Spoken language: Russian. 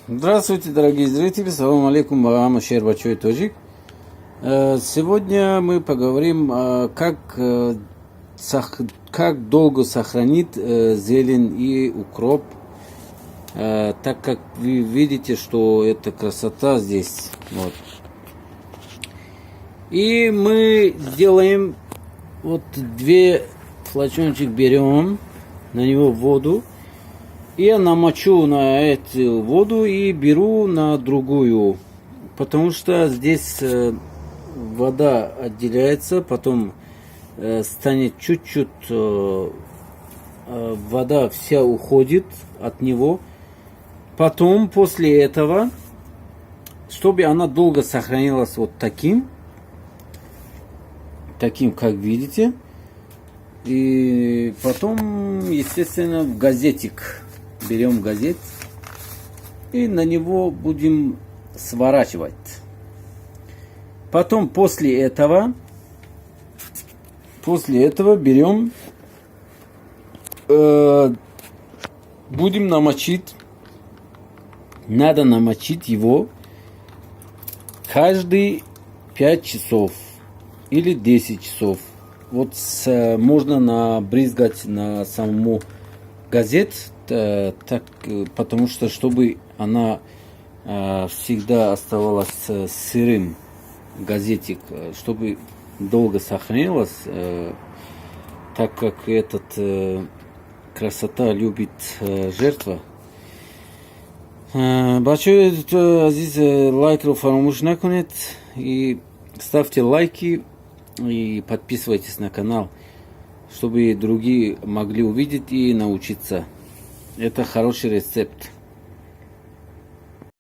Здравствуйте, дорогие зрители, салам алейкум, Багама Щербачой Тоджик. Сегодня мы поговорим, как долго сохранить зелень и укроп, так как вы видите, что это красота здесь. Вот. И мы сделаем вот 2 флакончик берем, на него воду. И я намочу на эту воду и беру на другую, потому что здесь вода отделяется, потом станет чуть-чуть, вода вся уходит от него. Потом после этого, чтобы она долго сохранилась вот таким, как видите, и потом, естественно, в газетик. Берем газет и на него будем сворачивать. Потом после этого берем, будем намочить. Надо намочить его каждые 5 часов или 10 часов. Вот можно набрызгать на саму газет, так, потому что чтобы она всегда оставалась сырым, газетик, чтобы долго сохранилась, так как красота любит жертва. Большое азиз лайк фарамуш наконец, и ставьте лайки и подписывайтесь на канал, чтобы другие могли увидеть и научиться. Это хороший рецепт.